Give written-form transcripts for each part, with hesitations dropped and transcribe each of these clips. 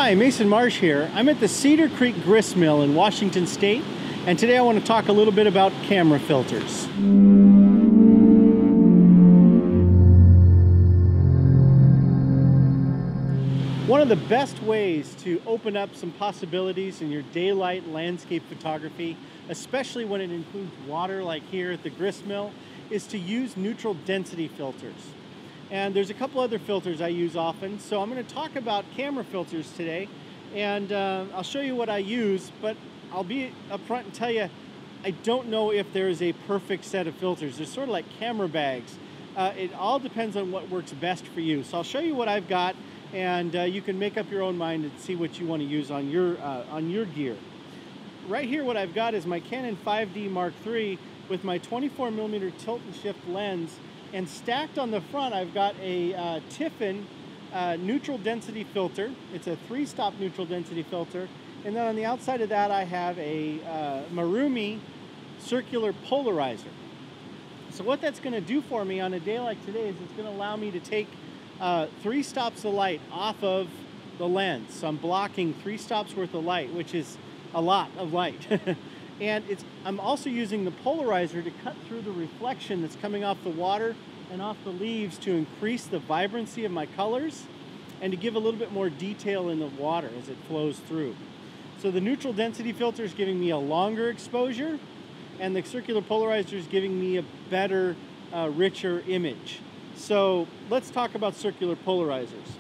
Hi, Mason Marsh here. I'm at the Cedar Creek Grist Mill in Washington State, and today I want to talk a little bit about camera filters. One of the best ways to open up some possibilities in your daylight landscape photography, especially when it includes water like here at the grist mill, is to use neutral density filters. And there's a couple other filters I use often, so I'm going to talk about camera filters today, and I'll show you what I use, but I'll be upfront and tell you I don't know if there is a perfect set of filters. They're sort of like camera bags. It all depends on what works best for you. So I'll show you what I've got, and you can make up your own mind and see what you want to use on your gear. Right here, what I've got is my Canon 5D Mark III with my 24mm tilt and shift lens. And stacked on the front, I've got a Tiffin neutral density filter. It's a 3-stop neutral density filter. And then on the outside of that, I have a Marumi circular polarizer. So what that's going to do for me on a day like today is it's going to allow me to take 3 stops of light off of the lens. So I'm blocking 3 stops worth of light, which is a lot of light. And I'm also using the polarizer to cut through the reflection that's coming off the water and off the leaves to increase the vibrancy of my colors and to give a little bit more detail in the water as it flows through. So the neutral density filter is giving me a longer exposure, and the circular polarizer is giving me a better, richer image. So let's talk about circular polarizers.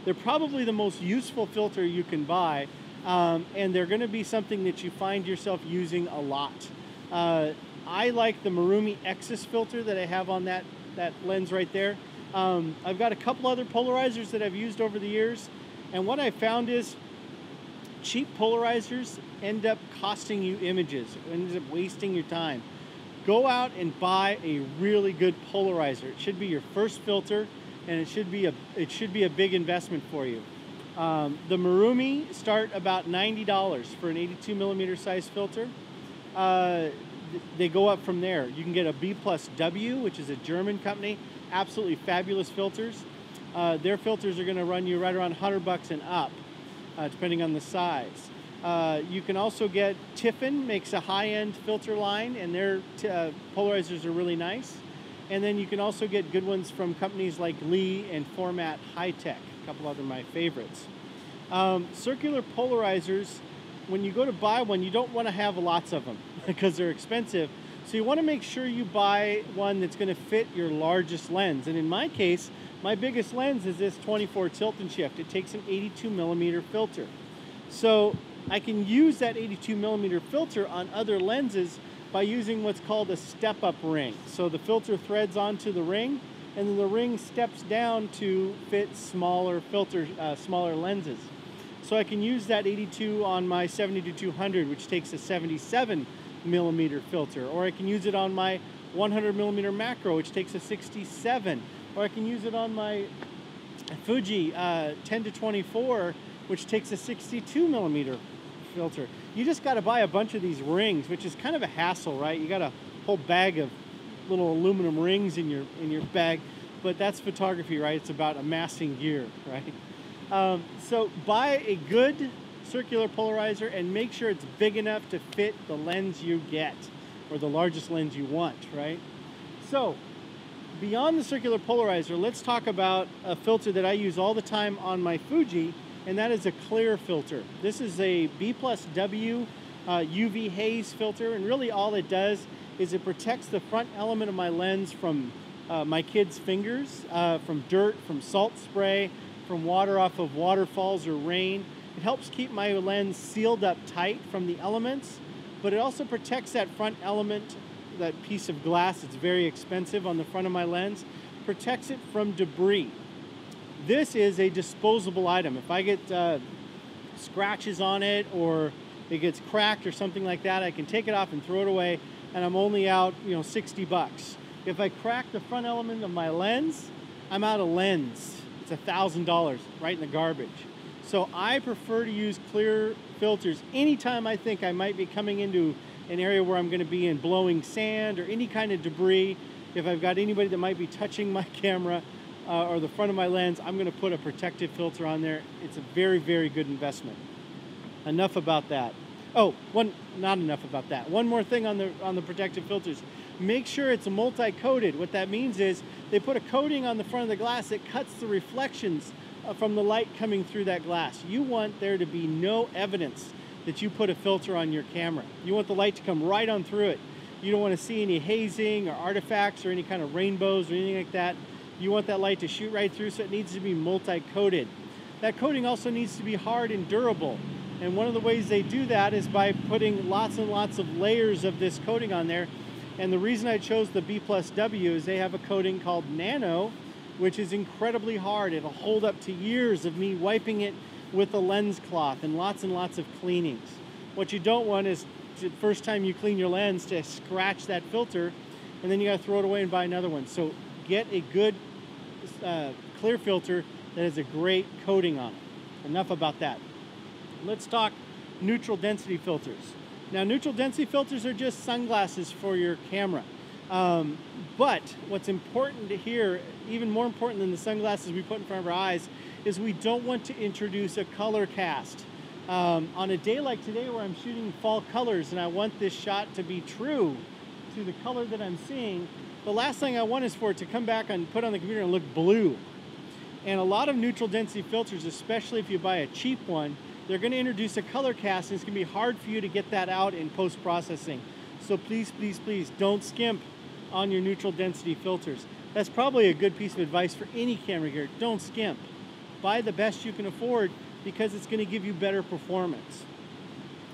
They're probably the most useful filter you can buy. And they're going to be something that you find yourself using a lot. I like the Marumi Exis filter that I have on that lens right there. I've got a couple other polarizers that I've used over the years, and what I found is cheap polarizers end up costing you images, ends up wasting your time. Go out and buy a really good polarizer. It should be your first filter, and it should be a big investment for you. The Marumi start about $90 for an 82mm size filter. They go up from there. You can get a B+W, which is a German company. Absolutely fabulous filters. Their filters are going to run you right around $100 and up, depending on the size. You can also get Tiffin, makes a high-end filter line, and their polarizers are really nice. And then you can also get good ones from companies like Lee and Format High Tech. A couple other my favorites. Circular polarizers, when you go to buy one, you don't want to have lots of them because they're expensive. So you want to make sure you buy one that's going to fit your largest lens. And in my case, my biggest lens is this 24 tilt and shift. It takes an 82mm filter. So I can use that 82mm filter on other lenses by using what's called a step-up ring. So the filter threads onto the ring, and then the ring steps down to fit smaller smaller lenses. So I can use that 82 on my 70-200, which takes a 77mm filter, or I can use it on my 100mm macro, which takes a 67, or I can use it on my Fuji 10-24, which takes a 62mm filter. You just got to buy a bunch of these rings, which is kind of a hassle, right? You got a whole bag of little aluminum rings in your bag, but that's photography, right? It's about amassing gear, right? So buy a good circular polarizer and make sure it's big enough to fit the lens you get, or the largest lens you want, right? So beyond the circular polarizer, let's talk about a filter that I use all the time on my Fuji, and that is a clear filter. This is a B+W UV haze filter, and really all it does is it protects the front element of my lens from my kids' fingers, from dirt, from salt spray, from water off of waterfalls or rain. It helps keep my lens sealed up tight from the elements, but it also protects that front element, that piece of glass that's very expensive on the front of my lens, protects it from debris. This is a disposable item. If I get scratches on it, or it gets cracked or something like that, I can take it off and throw it away, and I'm only out, $60. If I crack the front element of my lens, I'm out of lens. It's $1,000 right in the garbage. So I prefer to use clear filters anytime I think I might be coming into an area where I'm going to be in blowing sand or any kind of debris. If I've got anybody that might be touching my camera, or the front of my lens, I'm going to put a protective filter on there. It's a very, very good investment. Enough about that. Oh, not enough about that. One more thing on the protective filters. Make sure it's multi-coated. What that means is they put a coating on the front of the glass that cuts the reflections from the light coming through that glass. You want there to be no evidence that you put a filter on your camera. You want the light to come right on through it. You don't want to see any hazing or artifacts or any kind of rainbows or anything like that. You want that light to shoot right through, so it needs to be multi-coated. That coating also needs to be hard and durable. And one of the ways they do that is by putting lots and lots of layers of this coating on there. And the reason I chose the B+W is they have a coating called Nano, which is incredibly hard. It'll hold up to years of me wiping it with a lens cloth and lots of cleanings. What you don't want is the first time you clean your lens to scratch that filter, and then you gotta throw it away and buy another one. So get a good clear filter that has a great coating on it. Enough about that. Let's talk neutral density filters. Now, neutral density filters are just sunglasses for your camera. But what's important to here, even more important than the sunglasses we put in front of our eyes, is we don't want to introduce a color cast. On a day like today where I'm shooting fall colors and I want this shot to be true to the color that I'm seeing, the last thing I want is for it to come back and put on the computer and look blue. And a lot of neutral density filters, especially if you buy a cheap one, they're going to introduce a color cast, and it's going to be hard for you to get that out in post-processing. So please, please, please don't skimp on your neutral density filters. That's probably a good piece of advice for any camera gear. Don't skimp. Buy the best you can afford because it's going to give you better performance.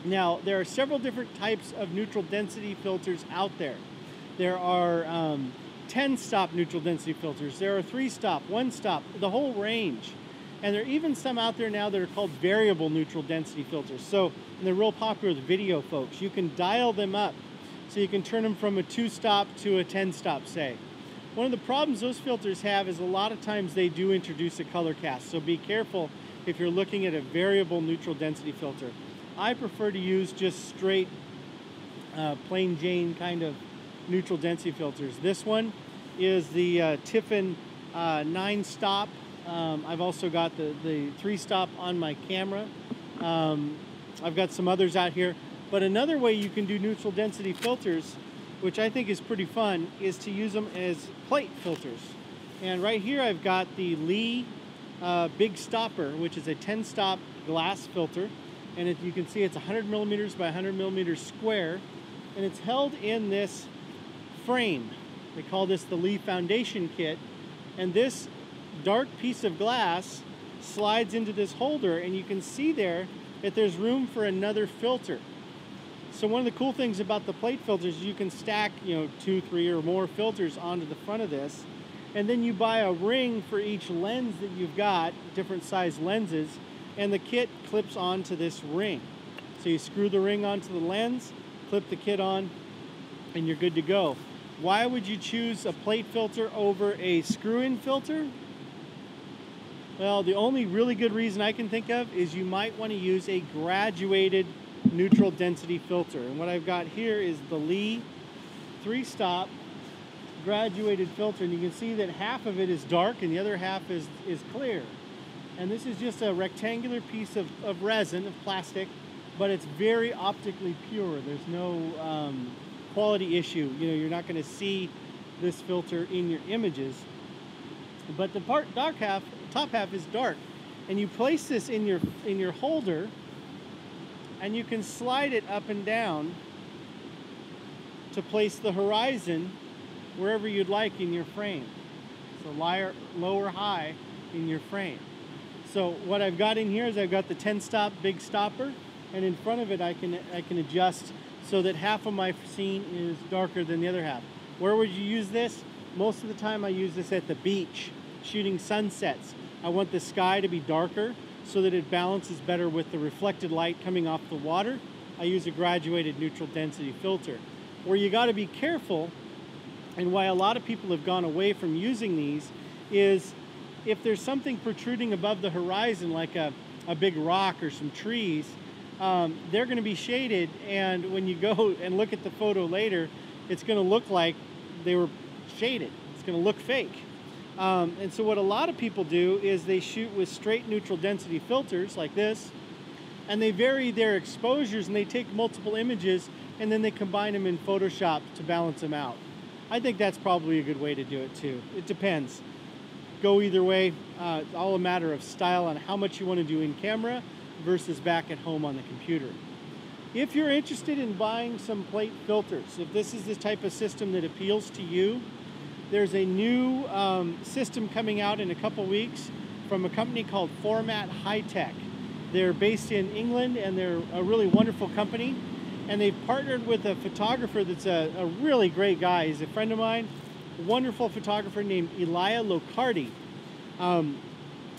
Now, there are several different types of neutral density filters out there. There are 10-stop neutral density filters. There are 3-stop, 1-stop, the whole range. And there are even some out there now that are called variable neutral density filters. So, and they're real popular with video folks. You can dial them up. So you can turn them from a 2-stop to a 10-stop, say. One of the problems those filters have is a lot of times they do introduce a color cast. So be careful if you're looking at a variable neutral density filter. I prefer to use just straight plain Jane kind of neutral density filters. This one is the Tiffin 9-stop. I've also got the 3-stop on my camera. I've got some others out here. But another way you can do neutral density filters, which I think is pretty fun, is to use them as plate filters. And right here I've got the Lee Big Stopper, which is a 10-stop glass filter. And you can see it's 100 millimeters by 100 millimeters square. And it's held in this frame. They call this the Lee Foundation Kit. And this dark piece of glass slides into this holder, and you can see there that there's room for another filter. So one of the cool things about the plate filters is you can stack, 2, 3 or more filters onto the front of this, and then you buy a ring for each lens that you've got, different size lenses, and the kit clips onto this ring. So you screw the ring onto the lens, clip the kit on, and you're good to go. Why would you choose a plate filter over a screw-in filter? Well, the only really good reason I can think of is you might want to use a graduated neutral density filter. And what I've got here is the Lee 3-stop graduated filter. And you can see that half of it is dark and the other half is clear. And this is just a rectangular piece of resin, of plastic, but it's very optically pure. There's no quality issue. You're not going to see this filter in your images. But the top half is dark. And you place this in your holder, and you can slide it up and down to place the horizon wherever you'd like in your frame. So lower, high in your frame. So what I've got in here is I've got the 10-stop big stopper, and in front of it I can adjust so that half of my scene is darker than the other half. Where would you use this? Most of the time I use this at the beach, shooting sunsets. I want the sky to be darker so that it balances better with the reflected light coming off the water. I use a graduated neutral density filter. Where you got to be careful, and why a lot of people have gone away from using these, is if there's something protruding above the horizon, like a big rock or some trees, they're going to be shaded, and when you go and look at the photo later, it's going to look like they were shaded. It's going to look fake. And so what a lot of people do is they shoot with straight neutral density filters like this, and they vary their exposures, and they take multiple images and then they combine them in Photoshop to balance them out. I think that's probably a good way to do it too. It depends. Go either way. It's all a matter of style on how much you want to do in camera versus back at home on the computer. If you're interested in buying some plate filters, if this is the type of system that appeals to you, there's a new system coming out in a couple weeks from a company called Format High Tech. They're based in England, and they're a really wonderful company. And they've partnered with a photographer that's a really great guy. He's a friend of mine, a wonderful photographer named Elia Locardi. And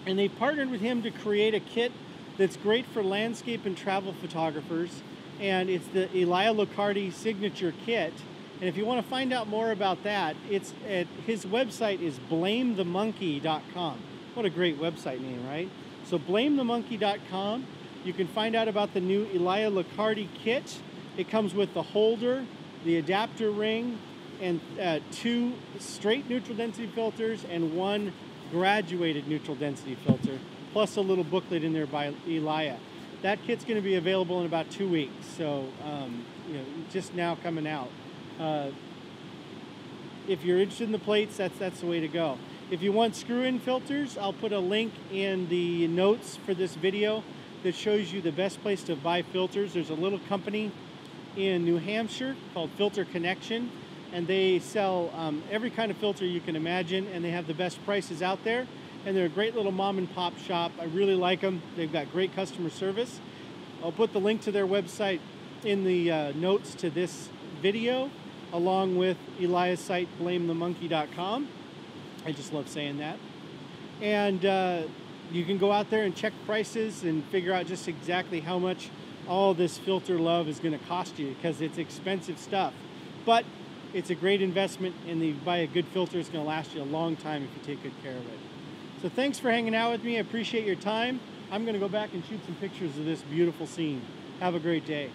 they partnered with him to create a kit that's great for landscape and travel photographers. And it's the Elia Locardi signature kit. And if you want to find out more about that, his website is blamethemonkey.com. What a great website name, right? So blamethemonkey.com. You can find out about the new Elia Locardi kit. It comes with the holder, the adapter ring, and 2 straight neutral density filters and 1 graduated neutral density filter, plus a little booklet in there by Elia. That kit's going to be available in about 2 weeks, so just now coming out. If you're interested in the plates, that's the way to go. If you want screw-in filters, I'll put a link in the notes for this video that shows you the best place to buy filters. There's a little company in New Hampshire called Filter Connection, and they sell every kind of filter you can imagine, and they have the best prices out there, and they're a great little mom and pop shop. I really like them. They've got great customer service. I'll put the link to their website in the notes to this video, along with Elia's site, blamethemonkey.com. I just love saying that. And you can go out there and check prices and figure out just exactly how much all this filter love is going to cost you, because it's expensive stuff. But it's a great investment, and you buy a good filter, it's going to last you a long time if you take good care of it. So thanks for hanging out with me. I appreciate your time. I'm going to go back and shoot some pictures of this beautiful scene. Have a great day.